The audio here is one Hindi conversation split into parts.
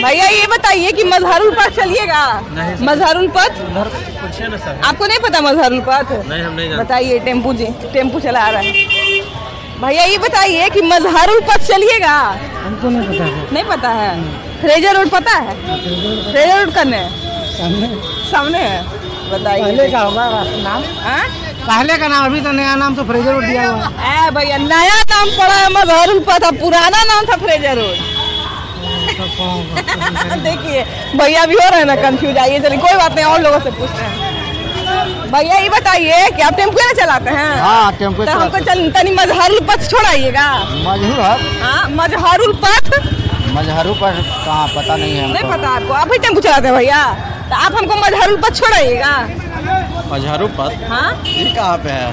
भैया ये बताइए कि मजहरुल पथ चलिएगा? मजहरुल पथ आपको नहीं पता? मजहरुल पथ नहीं, हम नहीं जानते। बताइए, टेम्पू चला रहा है। भैया ये बताइए कि मजहरुल पथ चलिएगा? हमको नहीं पता है। नहीं पता है। फ्रेजर रोड पता है? फ्रेजर रोड करने सामने है। बताइए पहले का होगा नाम? पहले का नाम, अभी तो नया नाम तो फ्रेजर रोड दिया हुआ है। भैया नया नाम पड़ा है मजहरुल पथ, पुराना नाम था फ्रेजर रोड। देखिए भैया भी हो रहे हैं ना कंफ्यूज। आइए चलिए कोई बात नहीं, और लोगों से पूछते हैं। भैया ये बताइए कि आप टेम्पो ना चलाते हैं? हाँ, टेम्पो तो हमको तनी मजहरुल पथ छोड़ाइएगा। मजहरुल पथ मजहरुल पथ कहाँ, पता नहीं है। नहीं पता आपको? आप ही टेम्पो चलाते हैं भैया, तो आप हमको मजहरुल पथ छोड़ाइएगा। मजहरुल पथ? हाँ, ये कहाँ पे है?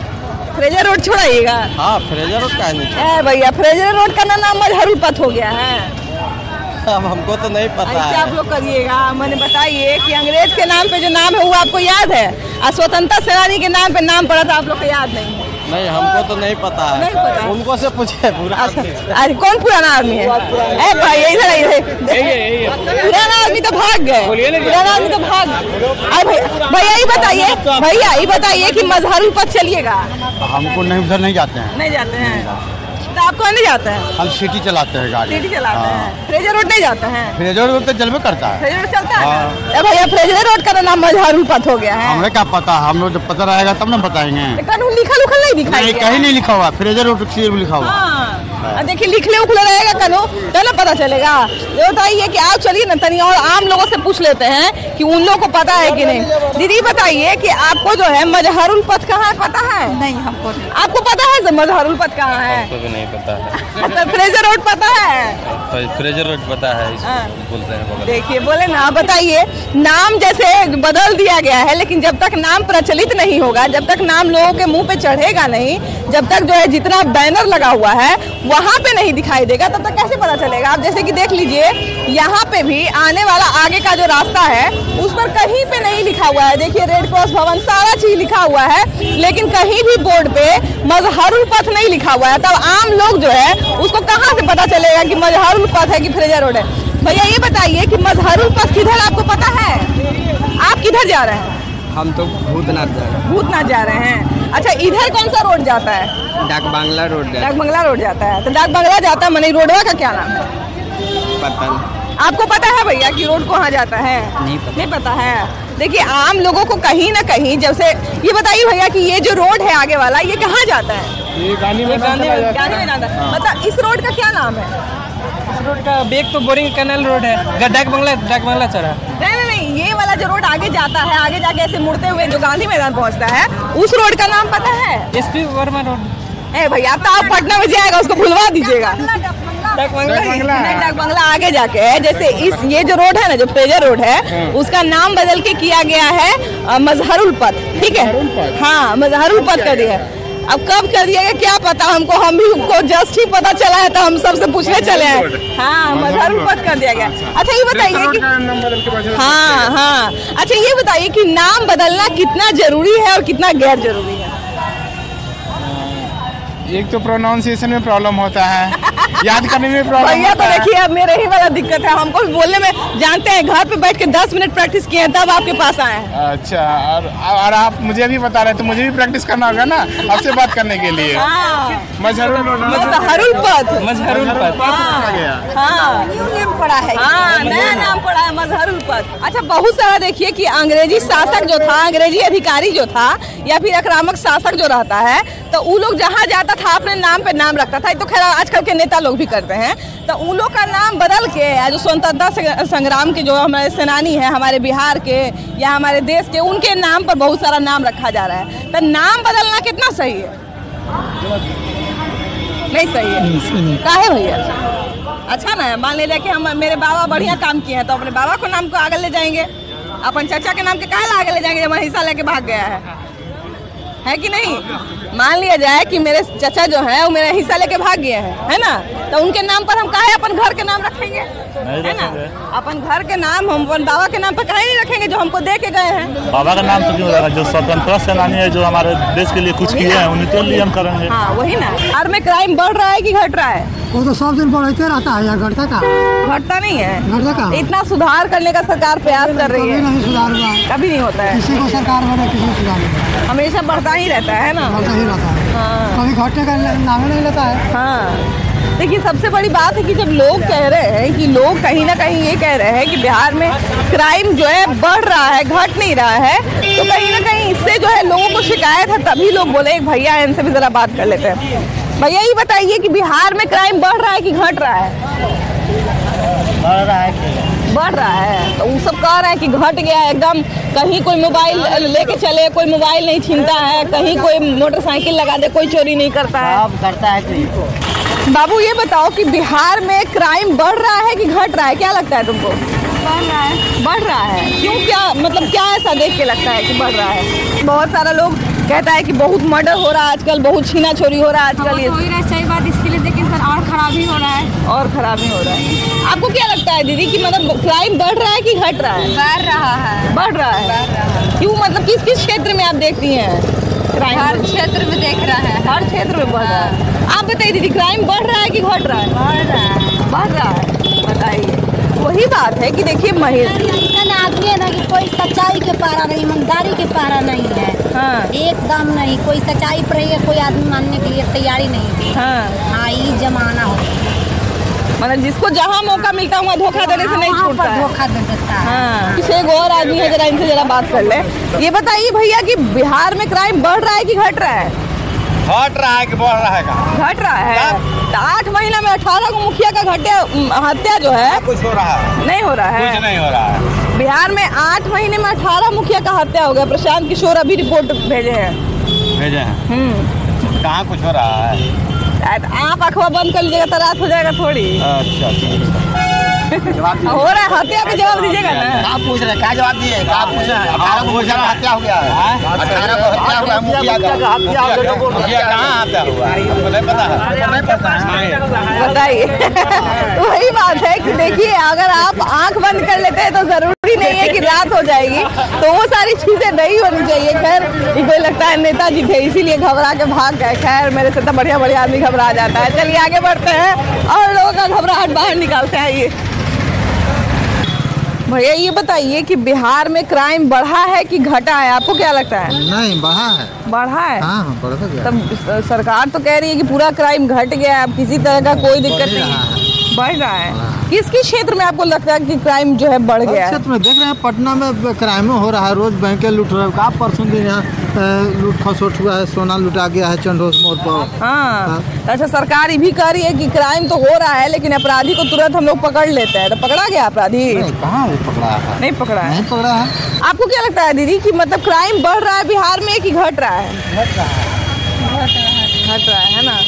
फ्रेजर रोड छोड़ाइएगा। हाँ, फ्रेजर रोड का नहीं। भैया फ्रेजर रोड का नाम मजहरुल पथ हो गया है। हमको तो नहीं पता है। आप लोग करिएगा। मैंने बताइए कि अंग्रेज के नाम पे जो नाम है वो आपको याद है, और स्वतंत्रता सेनानी के नाम पे नाम पड़ा था, आप लोग को याद नहीं है? नहीं, हमको तो नहीं पता है। नहीं पता है। उनको से पूछे। अरे कौन पुराना आदमी है? भाई इधर आइए। पुराना आदमी तो भाग गए। पुराना आदमी तो भाग गए। भैया ये बताइए कि मजहरुल पथ चलिएगा? हमको नहीं, उधर नहीं जाते हैं। नहीं जाते हैं? तो आप कौन नहीं जाते हैं? हम सिटी चलाते हैं गाड़ी। सिटी चलाते हैं। फ्रेजर रोड नहीं जाते हैं? फ्रेजर रोड तो चलबे करता है। फ्रेजर रोड चलता है? भैया फ्रेजर रोड का नाम मजहरुल पथ हो गया है। हमें क्या पता, हम लोग जब पता रहेगा तब ना बताएंगे। कानून लिखल उखल नहीं दिखाई? कहीं नहीं लिखा हुआ, फ्रेजर रोड लिखा हुआ। देखिए लिखले उखले रहेगा कानून, तो ना पता चलेगा। ये बताइए कि आप चलिए ना तनी और आम लोगों से पूछ लेते हैं कि उन लोगों को पता है कि नहीं। दीदी बताइए कि आपको जो है मजहरुल पथ कहाँ है, पता है? नहीं, हमको नहीं। आपको पता है मजहरुल पथ कहाँ है? हमको भी नहीं पता है। तो फ्रेजर रोड पता है? फ्रेजर रोड पता है, बोलते हैं। देखिए बोले ना, बताइए नाम जैसे बदल दिया गया है, लेकिन जब तक नाम प्रचलित नहीं होगा, जब तक नाम लोगों के मुंह पे चढ़ेगा नहीं, जब तक जो है जितना बैनर लगा हुआ है वहाँ पे नहीं दिखाई देगा, तब तक कैसे पता चलेगा? आप जैसे कि देख लीजिए, यहाँ पे भी आने वाला आगे का जो रास्ता है उस पर कहीं पे नहीं लिखा हुआ है। देखिए रेड क्रॉस भवन सारा चीज लिखा हुआ है, लेकिन कहीं भी बोर्ड पे मजहरुल पथ नहीं लिखा हुआ है। तब आम लोग जो है उसको कहाँ से पता चलेगा कि मजहरुल पथ है कि फ्रेजर रोड है? भैया ये बताइए कि मजहरुल पथ किधर, आपको पता है? आप किधर जा रहे हैं? हम तो भूतनाथ जा रहे हैं। भूतनाथ जा रहे हैं। अच्छा, इधर कौन सा रोड जाता है? डाक बांग्ला रोड। डाक बांग्ला रोड जाता है। तो डाक बांग्ला जाता है, मनी रोडवा का क्या नाम है? पता नहीं। आपको पता है भैया कि रोड कहाँ जाता है? नहीं पता है। देखिए आम लोगों को कहीं ना कहीं, जब से ये बताइए भैया कि ये जो रोड है आगे वाला, ये कहाँ जाता है? ये गांधी मैदान मतलब इस रोड का क्या नाम है? इस रोड का बैक तो बोरिंग कैनाल रोड है। डाक बांग्ला चौराहा। नहीं, ये वाला जो रोड आगे जाता है, आगे जाके ऐसे मुड़ते हुए जो गांधी मैदान पहुंचता है, उस रोड का नाम पता है? SP Verma road. भैया तो आप पटना में जाएगा, उसको भुलवा दीजिएगा। डाक बांग्ला आगे जाके है। जैसे ये जो रोड है ना, जो फ्रेजर रोड है, उसका नाम बदल के किया गया है मजहरुल पथ। ठीक है, हाँ मजहरुल पथ कर दिया। अब कब कर दिएगा क्या पता हमको, हम भी उनको जस्ट ही पता चला है तो हम सबसे पूछने चले हैं। हाँ, मजहरुल पथ कर दिया गया। अच्छा ये बताइए कि हाँ, अच्छा ये बताइए कि नाम बदलना कितना जरूरी है और कितना गैर जरूरी है? एक तो प्रोनाउंसिएशन में प्रॉब्लम होता है, याद करने में प्रॉब्लम भैया तो देखिए अब मेरे ही वाला दिक्कत है, हमको बोलने में जानते हैं, घर पे बैठ के 10 मिनट प्रैक्टिस किए हैं तब आपके पास आए हैं। अच्छा, और आप मुझे भी बता रहे हैं तो मुझे भी प्रैक्टिस करना होगा ना आपसे बात करने के लिए। मजहरुल पथ। न्यू नेम पड़ा है। नया नाम पड़ा है मजहरुल पथ। अच्छा बहुत सारा देखिए कि अंग्रेजी शासक जो था, अंग्रेजी अधिकारी जो था, या फिर आक्रामक शासक जो रहता है, तो वो लोग जहाँ जाता था अपने नाम पे नाम रखता था। तो खैर आजकल के नेता लोग भी करते हैं, तो उन लोग का नाम बदल के जो स्वतंत्रता संग्राम के जो हमारे सेनानी है हमारे बिहार के या हमारे देश के, उनके नाम पर बहुत सारा नाम रखा जा रहा है। तो नाम बदलना कितना सही है? नहीं सही है। काहे भैया? अच्छा ना, मान लीजिए कि हम मेरे बाबा बढ़िया काम किए हैं तो अपने बाबा को नाम को आगे ले जाएंगे, अपन चाचा के नाम के काहे आगे ले जाएंगे जब हिस्सा लेके भाग गया है कि नहीं? मान लिया जाए कि मेरे चाचा जो है वो मेरा हिस्सा लेके भाग गए हैं, है ना, तो उनके नाम पर हम काहे अपन घर के नाम रखेंगे? है ना, अपन घर के नाम हम अपन बाबा के नाम पर काहे नहीं रखेंगे जो हमको दे के गए हैं? बाबा का नाम तो क्यों रखा? जो स्वतंत्रता सेनानी है, जो हमारे देश के लिए कुछ किए हैं, उन्हीं के लिए हम करेंगे। हाँ वही ना। बिहार में क्राइम बढ़ रहा है कि घट रहा है? वो तो सब दिन बढ़ते रहता है, यहाँ घटता का? घटता नहीं है। घटता का? इतना सुधार करने का सरकार प्रयास कर रही है। कभी नहीं सुधार हुआ, कभी नहीं होता है। किसी को सरकार बने किसी को सुधार नहीं होता। हमेशा बढ़ता ही रहता है ना। बढ़ता ही रहता है। हाँ। कभी घटने का नाम नहीं लेता है। हाँ, देखिए सबसे बड़ी बात है कि जब लोग कह रहे हैं कि लोग कहीं ना कहीं ये कह रहे हैं कि बिहार में क्राइम जो है बढ़ रहा है, घट नहीं रहा है, तो कहीं ना कहीं इससे जो है लोगों को शिकायत है। तभी लोग बोले एक भैया इनसे भी जरा बात कर लेते हैं। भैया ये बताइए कि बिहार में क्राइम बढ़ रहा है कि घट रहा है? बढ़ रहा है। बढ़ रहा है। तो वो सब कह रहे हैं कि घट गया है एकदम। कहीं कोई मोबाइल लेके चले, कोई मोबाइल नहीं छीनता है, कहीं कोई मोटरसाइकिल लगा दे, कोई चोरी नहीं करता है। अब करता है कोई। बाबू ये बताओ कि बिहार में क्राइम बढ़ रहा है कि घट रहा है? क्या लगता है तुमको? बढ़ रहा है। बढ़ रहा है। क्यों? क्या मतलब क्या ऐसा देख के लगता है कि बढ़ रहा है? बहुत सारा लोग कहता है कि बहुत मर्डर हो रहा है आजकल, बहुत छीना चोरी हो रहा है आजकल। ये हो ही रहा है, सही बात इसके लिए, लेकिन सर और खराब ही हो रहा है। और खराब ही हो रहा है। आपको क्या लगता है दीदी कि मतलब क्राइम बढ़ रहा है कि घट रहा है? बढ़ रहा है। बढ़ रहा है। क्यों? मतलब किस किस क्षेत्र में आप देखती हैं क्राइम? हर क्षेत्र में देख रहा है। हर क्षेत्र में बढ़ रहा है। आप बताइए दीदी, क्राइम बढ़ रहा है कि घट रहा है? बढ़ रहा है। बढ़ रहा है। बताइए। वही बात है कि देखिए महिला आदमी है ना कि कोई सच्चाई के पारा नहीं, ईमानदारी के पारा नहीं है। हाँ। एकदम नहीं, कोई सच्चाई पर है, कोई आदमी मानने के लिए तैयारी नहीं है। हाँ, ये जमाना हो, मतलब जिसको जहाँ मौका मिलता है वहाँ धोखा देने से नहीं छूटता है। धोखा दे देता है। हाँ। पीछे एक और आदमी है, जरा इनसे जरा बात कर ले। ये बताइए भैया कि बिहार में क्राइम बढ़ रहा है कि घट रहा है? घट रहा है कि बढ़ रहा है? घट रहा है। तो 8 महीना में 18 को मुखिया का हत्या जो है कुछ हो रहा है? नहीं हो रहा है। कुछ नहीं हो रहा है। बिहार में 8 महीने में 18 मुखिया का हत्या हो गया। प्रशांत किशोर अभी रिपोर्ट भेजे हैं। भेजे हैं। कहाँ कुछ हो रहा है? आप अखबार बंद कर लीजिएगा तो रात हो जाएगा थोड़ी। अच्छा हो रहा है। हत्या का जवाब दीजिएगा ना। आप पूछ रहे हैं, क्या जवाब दिए? क्या पूछ रहे हैं? 18 को मुखिया का हत्या हो गया है। 18 को हत्या हो गया मुखिया का। मुखिया कहाँ हत्या हुआ? आपको नहीं पता है? नहीं पता है। बताइए। तो वही बात है कि देखिए अगर आप आंख बंद कर लेते हैं तो जरूरी नहीं है कि रात हो जाएगी। तो वो सारी चीजें नहीं होनी चाहिए। खैर कोई लगता है नेताजी थे इसीलिए घबरा के भाग गए। खैर मेरे से तो बढ़िया बढ़िया आदमी घबरा जाता है। चलिए आगे बढ़ते हैं और लोगों का घबराहट बाहर निकालते हैं। ये भैया ये बताइए कि बिहार में क्राइम बढ़ा है कि घटा है? आपको क्या लगता है? नहीं, बढ़ा है। बढ़ा है। हाँ, बढ़ गया। तब सरकार तो कह रही है कि पूरा क्राइम घट गया है, अब किसी तरह का कोई दिक्कत नहीं है। बढ़ रहा है। किस किस क्षेत्र में आपको लगता है कि क्राइम जो है बढ़ गया है? क्षेत्र में देख रहे हैं, पटना में क्राइम हो रहा है, रोज बैंकें लूट रहे हैं। आप परसों दिन यहाँ लूट खसोट हुआ है, सोना लुटा गया है चंडोस मोड़ पर। हाँ। अच्छा, सरकार ये भी कह रही है कि क्राइम तो हो रहा है लेकिन अपराधी को तुरंत हम लोग पकड़ लेते हैं। तो पकड़ा गया अपराधी? कहाँ पकड़ा है? नहीं पकड़ा है। नहीं पकड़ा है। आपको क्या लगता है दीदी कि मतलब क्राइम बढ़ रहा है बिहार में कि घट रहा है? घट रहा है ना।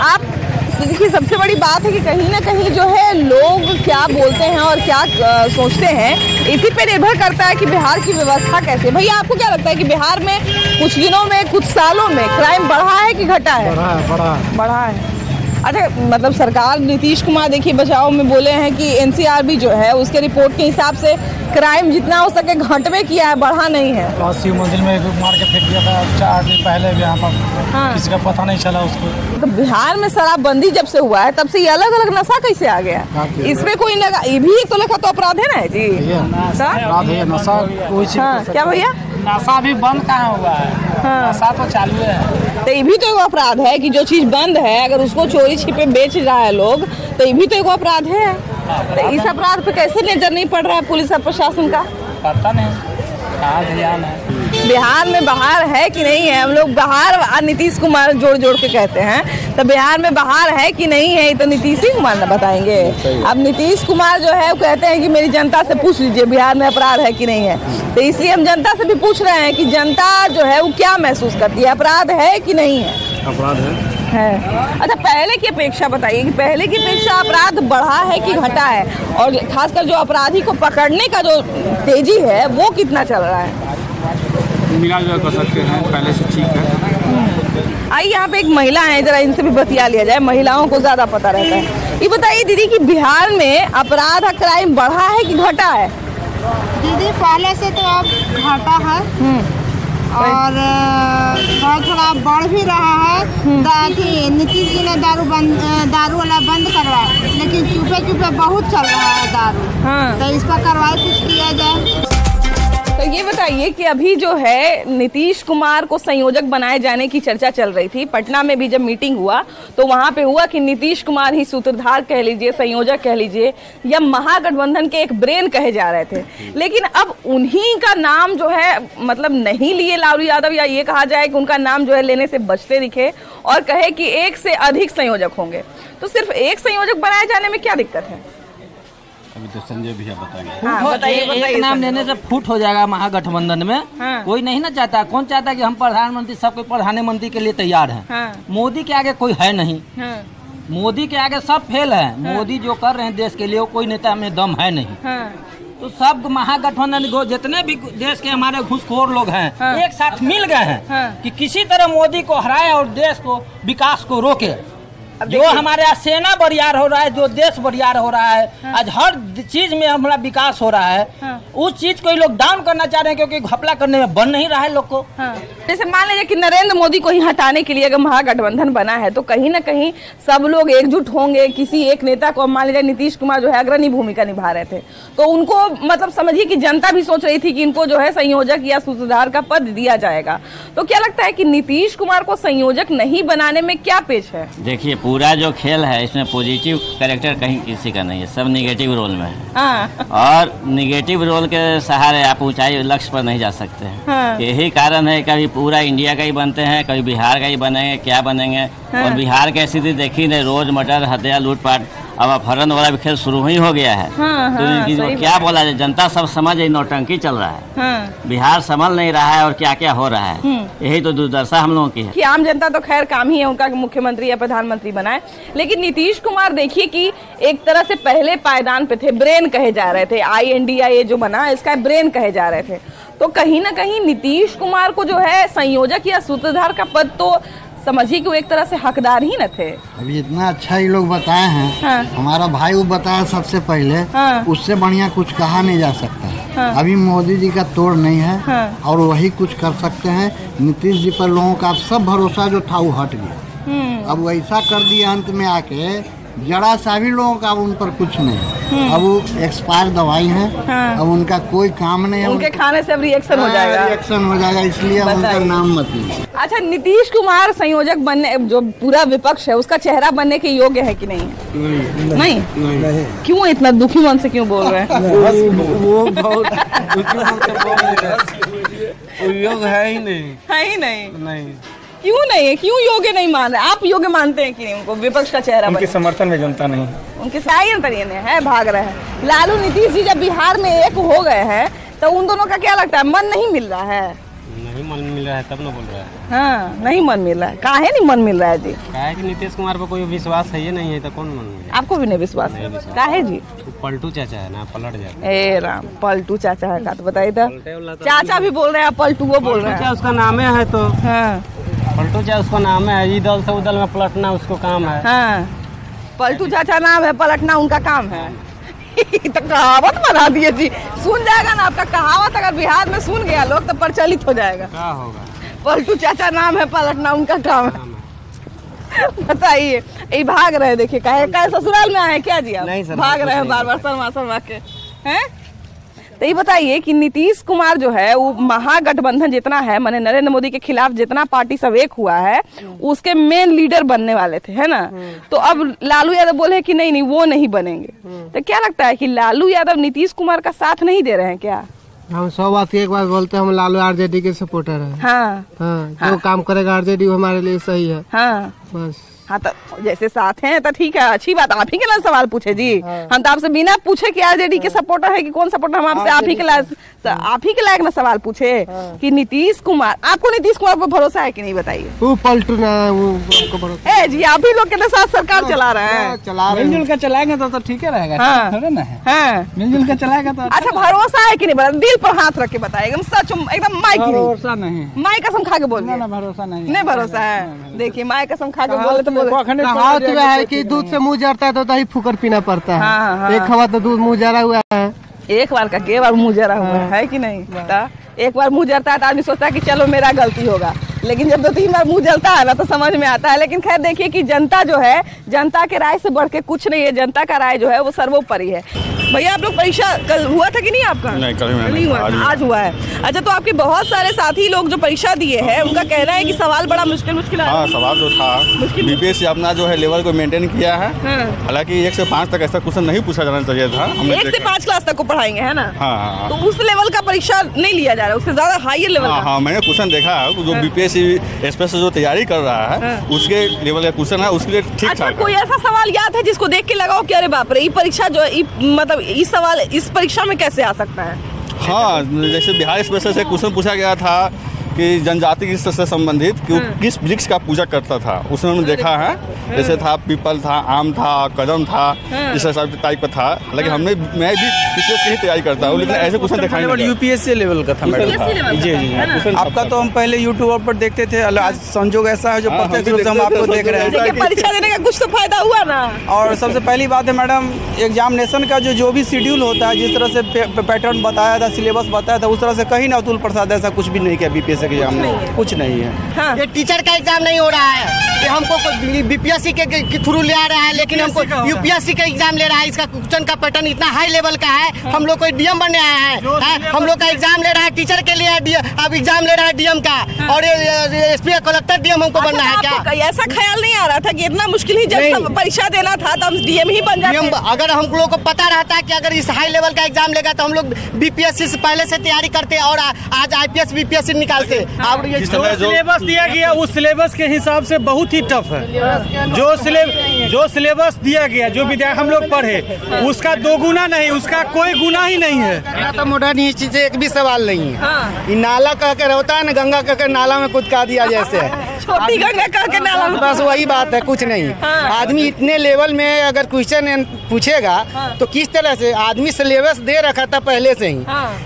आप देखिए सबसे बड़ी बात है कि कहीं ना कहीं जो है लोग क्या बोलते हैं और क्या सोचते हैं, इसी पे निर्भर करता है कि बिहार की व्यवस्था कैसे। भैया आपको क्या लगता है कि बिहार में कुछ दिनों में, कुछ सालों में क्राइम बढ़ा है कि घटा है? बढ़ा है। अच्छा, मतलब सरकार नीतीश कुमार देखिए बचाव में बोले हैं कि एनसीआरबी जो है उसके रिपोर्ट के हिसाब से क्राइम जितना हो सके घटवे किया है, बढ़ा नहीं है। 80 मंजिल में मार के फेंक दिया था 4 दिन पहले भी यहाँ पर। हाँ। किसी का पता नहीं चला उसको। तो बिहार में शराबबंदी जब से हुआ है तब से ये अलग अलग नशा कैसे आ गया? इसमें कोई लगा, ये भी तो लगा तो अपराध है ना जी? नशा कोई चीज। हाँ, क्या भैया? नशा भी बंद कहाँ हुआ है? हाँ। नशा तो चालू है। तो ये भी तो एक अपराध है कि जो चीज बंद है अगर उसको चोरी छिपे बेच रहा है लोग, तो ये भी तो एक अपराध है। तो इस अपराध पे कैसे नजर नहीं पड़ रहा है पुलिस और प्रशासन का? पता नहीं कहाँ ध्यान है। बिहार में बाहर है कि नहीं है? हम लोग बाहर और नीतीश कुमार जोड़ जोड़ के कहते हैं, तो बिहार में बाहर है कि नहीं है ये तो नीतीश ही कुमार ना बताएंगे। अब नीतीश कुमार जो है वो कहते हैं कि मेरी जनता से पूछ लीजिए बिहार में अपराध है कि नहीं है। तो इसलिए हम जनता से भी पूछ रहे हैं कि जनता जो है वो क्या महसूस करती है, अपराध है कि नहीं है? अपराध है। अच्छा, पहले की अपेक्षा बताइए कि पहले की अपेक्षा अपराध बढ़ा है कि घटा है? और खासकर जो अपराधी को पकड़ने का जो तेजी है वो कितना चल रहा है? मिला जुला कर सकते हैं, पहले से ठीक है। आइए यहाँ पे एक महिला है, जरा इनसे भी बतिया लिया जाए, महिलाओं को ज्यादा पता रहता है। ये बताइए दीदी कि बिहार में अपराध और क्राइम बढ़ा है कि घटा है? दीदी पहले से तो अब घटा है और थोड़ा बढ़ भी रहा है। नीतीश जी ने दारू वाला बंद करवाया, लेकिन चुपे चुपे बहुत चल रहा है दारू। तो इस पर कार्रवाई कुछ किया जाए। तो ये बताइए कि अभी जो है नीतीश कुमार को संयोजक बनाए जाने की चर्चा चल रही थी। पटना में भी जब मीटिंग हुआ तो वहां पे हुआ कि नीतीश कुमार ही सूत्रधार कह लीजिए, संयोजक कह लीजिए, या महागठबंधन के एक ब्रेन कहे जा रहे थे। लेकिन अब उन्हीं का नाम जो है मतलब नहीं लिए लालू यादव, या ये कहा जाए कि उनका नाम जो है लेने से बचते दिखे और कहे कि एक से अधिक संयोजक होंगे। तो सिर्फ एक संयोजक बनाए जाने में क्या दिक्कत है? अभी तो संजय भैया बताएंगे। बताइए। एक नाम लेने से फूट हो जाएगा महागठबंधन में। कोई नहीं ना चाहता। कौन चाहता कि हम प्रधानमंत्री, सब कोई प्रधानमंत्री के लिए तैयार हैं। मोदी के आगे कोई है नहीं। मोदी के आगे सब फेल है। मोदी जो कर रहे हैं देश के लिए, वो कोई नेता में दम है नहीं। तो सब महागठबंधन जितने भी देश के हमारे घुसखोर लोग हैं एक साथ मिल गए हैं कि किसी तरह मोदी को हराए और देश को विकास को रोके। जो हमारे यहाँ सेना बरियार हो रहा है, जो देश बरियार हो रहा है, आज हर चीज में हमारा विकास हो रहा है। उस चीज को ये लोग डाउन करना चाह रहे हैं, क्योंकि घपला करने में बन नहीं रहा है लोग को। जैसे मान लीजिए कि नरेंद्र मोदी को ही हटाने के लिए अगर महागठबंधन बना है तो कहीं ना कहीं सब लोग एकजुट होंगे किसी एक नेता को। मान लीजिए नीतीश कुमार जो है अग्रणी भूमिका निभा रहे थे, तो उनको मतलब समझिए कि जनता भी सोच रही थी कि इनको जो है संयोजक या सूत्रधार का पद दिया जाएगा। तो क्या लगता है कि नीतीश कुमार को संयोजक नहीं बनाने में क्या पेच है? देखिए, पूरा जो खेल है इसमें पॉजिटिव कैरेक्टर कहीं किसी का नहीं है, सब निगेटिव रोल में है। और निगेटिव रोल के सहारे आप ऊंचाई लक्ष्य पर नहीं जा सकते हैं। यही कारण है कभी पूरा इंडिया का ही बनते हैं, कभी बिहार का ही बनेंगे, क्या बनेंगे। और बिहार की स्थिति देखी नहीं, रोज मर्डर, हत्या, लूटपाट, अब अपहरण वाला भी खेल शुरू ही हो गया है। तो क्या बोला जाए, जनता सब समझ नौटंकी चल रहा है। बिहार संभल नहीं रहा है और क्या क्या हो रहा है। यही तो दुर्दशा हम लोगों की है कि आम जनता तो खैर काम ही है उनका मुख्यमंत्री या प्रधानमंत्री बनाए, लेकिन नीतीश कुमार देखिए कि एक तरह से पहले पायदान पे थे, ब्रेन कहे जा रहे थे। INDIA जो बना इसका ब्रेन कहे जा रहे थे। तो कहीं ना कहीं नीतीश कुमार को जो है संयोजक या सूत्रधार का पद तो समझिए कि वो एक तरह से हकदार ही न थे। अभी इतना अच्छा ये लोग बताए हैं। हमारा भाई वो बताया सबसे पहले। उससे बढ़िया कुछ कहा नहीं जा सकता। अभी मोदी जी का तोड़ नहीं है और वही कुछ कर सकते हैं। नीतीश जी पर लोगों का सब भरोसा जो था वो हट गया। अब वैसा कर दिया अंत में आके, जरा सा भी लोगों का अब उन पर कुछ नहीं। अब वो एक्सपायर दवाई है। अब उनका कोई काम नहीं है। उनके खाने से अब रिएक्शन हो जाएगा। रिएक्शन हो जाएगा, इसलिए उनका नाम मत लीजिए। अच्छा, नीतीश कुमार संयोजक बनने, जो पूरा विपक्ष है उसका चेहरा बनने के योग्य है कि नहीं? नहीं। क्यों इतना दुखी मन से क्यों बोल रहे हैं? वो बहुत योग्य है ही नहीं। है ही नहीं। क्यों नहीं है? क्यों योग्य नहीं मान रहे? आप योग्य मानते हैं कि नहीं उनको विपक्ष का चेहरा? उनके समर्थन में जनता नहीं, उनके है भाग रहे हैं। लालू नीतीश जी जब बिहार में एक हो गए हैं तो उन दोनों का क्या लगता है, मन नहीं मिल रहा है? नहीं मन मिल रहा है तब ना बोल रहा है। हाँ, नहीं मन मिल रहा है। काहे नहीं मन मिल रहा है जी? काहे कि नीतीश कुमार पर कोई विश्वास है ये नहीं है तो कौन मन मिल? आपको भी नहीं विश्वास है? काहे जी? पलटू चाचा है ना, पलट जाए। ए राम, पलटू चाचा है का तो बताइए तो। चाचा भी बोल रहे हैं, पलटू वो बोल रहे हैं। उसका नाम है तो पलटू चाचा उसका नाम है। ये दल से उदल में पलटना उसको काम है। पलटू चाचा नाम है, पलटना उनका काम है। तो कहावत बना दिए जी। सुन जाएगा ना आपका कहावत, अगर बिहार में सुन गया लोग तो प्रचलित हो जाएगा। क्या होगा? पलटू चाचा नाम है, पलटना उनका काम है। बताइए, ये भाग रहे, देखिए काहे ससुराल में आए क्या जी आप? भाग रहे हैं बार बार शर्मा के हैं। तो ये बताइए कि नीतीश कुमार जो है वो महागठबंधन जितना है, माने नरेंद्र मोदी के खिलाफ जितना पार्टी सब एक हुआ है, उसके मेन लीडर बनने वाले थे, है ना? तो अब लालू यादव बोले कि नहीं वो नहीं बनेंगे। तो क्या लगता है कि लालू यादव नीतीश कुमार का साथ नहीं दे रहे हैं क्या? हम 100 बात एक बार बोलते हैं, हम लालू RJD के सपोर्टर है। जो काम करेगा RJD हमारे लिए सही है। बस। हाँ, तो जैसे साथ हैं तो ठीक है, अच्छी बात। आप ही के ना सवाल पूछे जी, हम तो आपसे बिना पूछे कि RJD के सपोर्टर है कि कौन सपोर्टर, हम आपसे आप ही के लायक ना सवाल पूछे कि नीतीश कुमार, आपको नीतीश कुमार पर भरोसा है कि नहीं? बताइए। वो पलटू ना, वो आपको भरोसा है जी? आप ही लोग के साथ सरकार चला रहे हैं। मिलजुल के चलाएंगे तो ठीक है रहेगा। मिलजुल के चलाएगा तो अच्छा। भरोसा है कि नहीं? दिल पर हाथ रख के बताइए, एकदम सच, एकदम माई की भरोसा नहीं। माई कसम खा के बोलिए। भरोसा नहीं भरोसा है। देखिए, माई कसम खा के बोले तो कहावत है कि दूध से मुंह जरता है तो दही फूकर पीना पड़ता है। एक खबर तो दूध मुंह जरा हुआ है, एक बार का के बार मुंह जरा हुआ है कि नहीं? एक बार मुंह जलता है तो आदमी सोचता है कि चलो मेरा गलती होगा, लेकिन जब 2-3 बार मुंह जलता है ना तो समझ में आता है। लेकिन खैर देखिए कि जनता जो है, जनता के राय से बढ़ के कुछ नहीं है, जनता का राय जो है वो सर्वोपरि है। भैया आप लोग परीक्षा कल हुआ था कि नहीं आपका? नहीं, कल नहीं हुआ, आज हुआ है। अच्छा, तो आपके बहुत सारे साथी लोग जो परीक्षा दिए हैं उनका कहना है कि सवाल बड़ा मुश्किल हाँ, सवाल जो था बीपीएससी अपना जो है लेवल को मेंटेन किया है। हालांकि 1 से 5 तक ऐसा क्वेश्चन नहीं पूछा जाना चाहिए था। 1 से 5 क्लास तक को पढ़ाएंगे, है ना? हाँ। तो उस लेवल का परीक्षा नहीं लिया जा रहा है, उससे ज्यादा हायर लेवल का। हाँ, मैंने क्वेश्चन देखा जो बीपीएससी स्पेशल जो तैयारी कर रहा है उसके लेवल का क्वेश्चन है, उसके लिए ठीक ठाक। कोई ऐसा सवाल याद है जिसको देख के लगाओ कि अरे बाप रे, ये परीक्षा जो है मतलब इस सवाल इस परीक्षा में कैसे आ सकता है? हाँ, जैसे बिहार स्पेशल से क्वेश्चन पूछा गया था कि जनजाति से संबंधित कि किस वृक्ष का पूजा करता था, उसमें हमने देखा है। जैसे था पीपल था, आम था, कदम था, इस टाइप का था। लेकिन मैं भी बीपीएससी की ही तैयारी करता हूँ, लेकिन ऐसे क्वेश्चन देखा नहीं। यूपीएससी लेवल का था मैडम। जी। आपका तो हम पहले यूट्यूब पर देखते थे, आज संजोग ऐसा है जो प्रत्यक्ष रूप से हम आपको देख रहे हैं। परीक्षा देने का कुछ तो फायदा हुआ ना। और सबसे पहली बात है मैडम, एग्जामिनेशन का जो भी शेड्यूल होता है, जिस तरह से पैटर्न बताया था, सिलेबस बताया था, उस तरह से कहीं ना अतुल प्रसाद ऐसा कुछ भी नहीं किया बीपीएससी के एग्जाम में, कुछ नहीं है। ये टीचर का एग्जाम नहीं हो रहा है, ये हमको बीपीएससी के थ्रू ले आ रहा है, लेकिन हमको यूपीएससी का एग्जाम ले रहा है। इसका क्वेश्चन का पैटर्न इतना हाई लेवल का है, हम लोग कोई डीएम बनने आया है, हम लोग का एग्जाम ले रहा है टीचर के लिए, अब एग्जाम ले रहा है डीएम का, और एसपी कलेक्टर डीएम हमको बनना है क्या? ऐसा ख्याल नहीं आ रहा था कि इतना मुश्किल ही जब परीक्षा देना था तो हम डीएम ही बन जाते? अगर हम लोग को पता रहता कि अगर इस हाई लेवल का एग्जाम लेगा तो हम लोग बीपीएससी से पहले से तैयारी करते और आज आईपीएस बीपीएससी निकालते। जो सिलेबस दिया गया उस सिलेबस के हिसाब से बहुत ही टफ है। जो सिलेबस दिया गया, जो विद्यार्थी हम लोग पढ़े, उसका 2 गुना नहीं, उसका कोई गुना ही नहीं है। तो मॉडर्न हिस्ट्री से एक भी सवाल नहीं है। नाला कह के होता है ना, गंगा कह के नाला में कूद का दिया जैसे छोटी गंगा कह के नाला में, बस वही बात है, कुछ नहीं। आदमी इतने लेवल में अगर क्वेश्चन पूछेगा तो किस तरह से, आदमी सिलेबस दे रखा था पहले से ही,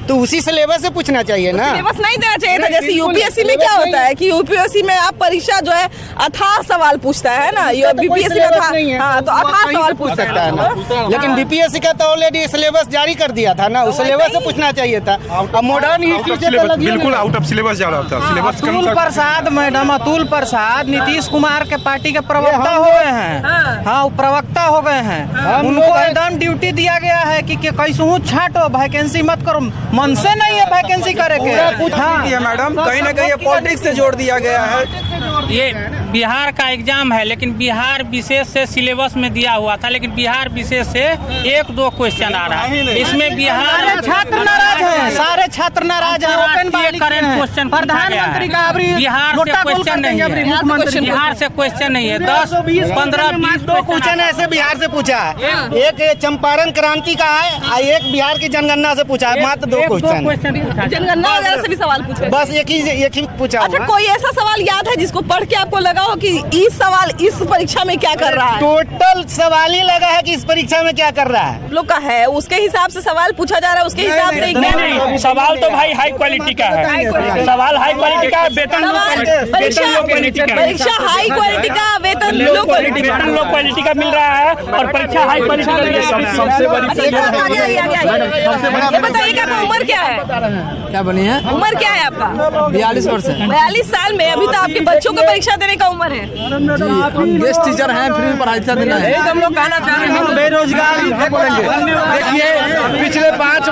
तो उसी सिलेबस से पूछना चाहिए ना। सिलेबस नहीं देना चाहिए था। जैसे यूपीएससी में क्या होता है कि यूपीएससी में आप परीक्षा जो है अथाह सवाल पूछता है ना, बीपीएससी में हाँ तो अथाह सवाल पूछ सकता है ना। लेकिन बीपीएससी का तो ऑलरेडी सिलेबस जारी कर दिया था ना, उस सिलेबस से पूछना चाहिए था। अब मॉडर्न बिल्कुल आउट ऑफ सिलेबस जा रहा था। सिलेबस अतुल प्रसाद मैडम, अतुल प्रसाद नीतीश कुमार के पार्टी के प्रवक्ता हो गए हैं। हाँ, प्रवक्ता हो गए हैं। उनको एकदम ड्यूटी दिया गया है कि कैसे छाटो, वैकेंसी मत करो। मन से नहीं है वैकेंसी करे के। मैडम कहीं ना कहीं पॉलिटिक्स से जोड़ दिया गया है। ये बिहार का एग्जाम है, लेकिन बिहार विशेष से सिलेबस में दिया हुआ था, लेकिन बिहार विशेष से 1-2 क्वेश्चन आ रहा है। इसमें बिहार छात्र नाराज हैं, सारे छात्र नाराज हैं। करंट क्वेश्चन प्रधानमंत्री का बिहार से क्वेश्चन नहीं है, बिहार से क्वेश्चन नहीं है। 10, 15, 20 क्वेश्चन ऐसे बिहार से पूछा है। एक चंपारण क्रांति का है और एक बिहार की जनगणना से पूछा है। मात्र 2 क्वेश्चन जनगणना वगैरह से भी सवाल पूछे, बस एक ही पूछा। अच्छा, कोई ऐसा सवाल याद है जिसको पढ़ के आपको लगा हो कि इस सवाल इस परीक्षा में क्या कर रहा है? टोटल सवाल ही लगा है कि इस परीक्षा में क्या कर रहा है। लोग का है उसके हिसाब से सवाल पूछा जा रहा है, उसके हिसाब से नहीं। सवाल तो भाई हाई क्वालिटी का है, सवाल हाई क्वालिटी का, वेतन लो क्वालिटी का, परीक्षा हाई क्वालिटी का, वेतन लो क्वालिटी का मिल रहा है और परीक्षा हाई क्वालिटी का। सबसे बड़ी ये बताइए कि आपकी उम्र क्या है? क्या बनी है? उम्र क्या है आपका? 42 वर्ष है। 42 साल में अभी तो आपके बच्चों को परीक्षा देने का उम्र है। हम गेस्ट टीचर हैं, फ्री परीक्षा देना है। हम लोग कहना चाह रहे हैं, हम बेरोजगार देखिए पिछले 5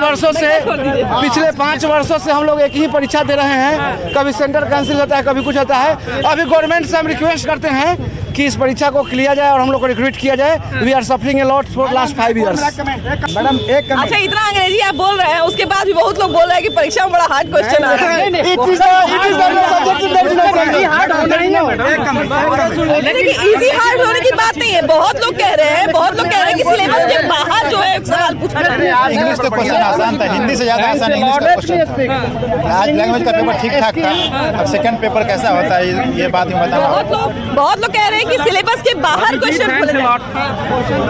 वर्षों से हम लोग एक ही परीक्षा दे रहे हैं। कभी सेंटर कैंसिल होता है, कभी कुछ होता है। अभी गवर्नमेंट से हम रिक्वेस्ट करते हैं कि इस परीक्षा को क्लियर जाए और हम लोग को रिक्रूट किया जाए। We are suffering a lot for last 5 years. Madam एक अच्छा, इतना अंग्रेजी आप बोल रहे हैं, उसके बाद भी बहुत लोग बोल रहे हैं कि परीक्षा में बड़ा हार्ड क्वेश्चन आ रहा है। लेकिन इजी हार्ड होने की बात नहीं है। बहुत लोग कह रहे हैं कि सिलेबस के बाहर जो है सवाल पूछा जा रहा है। इंग्लिश तो क्वेश्चन आसान था, हिंदी से ज्यादा आसान इंग्लिश का क्वेश्चन था। आज लैंग्वेज का पेपर ठीक ठाक था, अब सेकंड पेपर कैसा होता है ये बात में बताना। बहुत लोग कह रहे हैं कि सिलेबस के बाहर क्वेश्चन पूछे।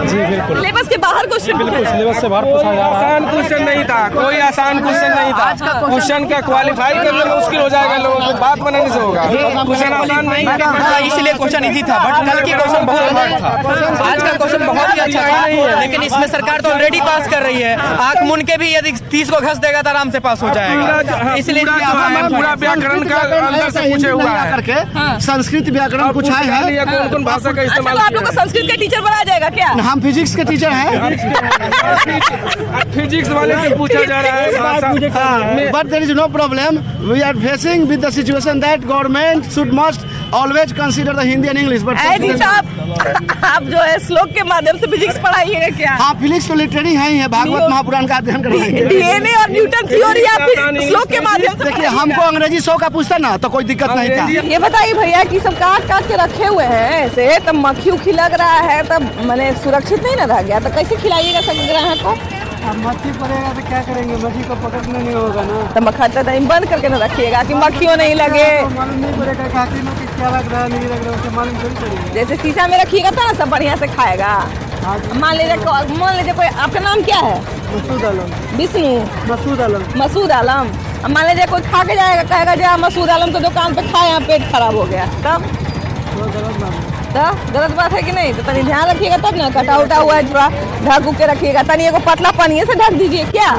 जी बिल्कुल, सिलेबस के बाहर क्वेश्चन बिल्कुल सिलेबस से बाहर पूछा जा रहा है। आसान क्वेश्चन नहीं था, कोई आसान क्वेश्चन नहीं था। क्वेश्चन का क्वालिफाई करना मुश्किल हो जाएगा, लोगों को बात बनाने से होगा। क्वेश्चन आसान नहीं था, इसलिए क्वेश्चन इजी था, बट कल की क्वेश्चन बहुत हार्ड था। आज का क्वेश्चन बहुत ही अच्छा था, लेकिन इसमें सरकार तो ऑलरेडी पास कर कर रही है। आंख मुन के भी यदि 30 को घस देगा तो आराम से पास हो जाएगा। इसलिए पूरा व्याकरण का अंदर से पूछे हुआ है करके संस्कृत व्याकरण पूछा है। कौन भाषा का इस्तेमाल? आप लोग को संस्कृत के टीचर बनाया जाएगा क्या? हम फिजिक्स के टीचर हैं। फिजिक्स वाले से पूछा जा रहा है। But there is no problem. We are facing with the situation that government should must always consider the Hindi and English. But आप जो है श्लोक के माध्यम से फिजिक्स पढ़ाइएगा क्या? हाँ, फिजिक्स तो लिटरेरी है, भागवत महापुराण का अध्ययन करवाएंगे। डीएनए और न्यूटन थ्योरी आप श्लोक के माध्यम से। देखिए, हमको अंग्रेजी 100 का पूछता ना तो कोई दिक्कत नहीं था। ये बताइए भैया कि सब काट काट के रखे हुए हैं ऐसे, तब मक्खी उखी लग रहा है, तब मैंने सुरक्षित नहीं ना रह गया, तो कैसे खिलाइएगा सब ग्राहक को? अब मक्खी पड़ेगा तो क्या करेंगे? मक्खी को पकड़ना नहीं होगा ना। तो मक्खा बंद करके न रखिएगा कि मक्खियों नहीं लगे। मालूम नहीं पड़ेगा क्या लग रहा है नहीं लग रहा है, मालूम थोड़ी पड़ेगा। जैसे शीशा में रखिएगा तो ना सब बढ़िया से खाएगा। मान लीजिए कोई, आपका नाम क्या है? मसूद आलम। विष्णु? मसूद आलम। मसूद आलम। अब मान लीजिए कोई खा के जाएगा, कहेगा जा मसूद आलम तो दुकान पे खाए, यहाँ पेट खराब हो गया, तब तो गलत बात है कि नहीं? तो तनी ध्यान रखिएगा तब ना, कटा उटा हुआ है थोड़ा ढक उक के रखिएगा, तनी एगो पतला पनिये से ढक दीजिए क्या।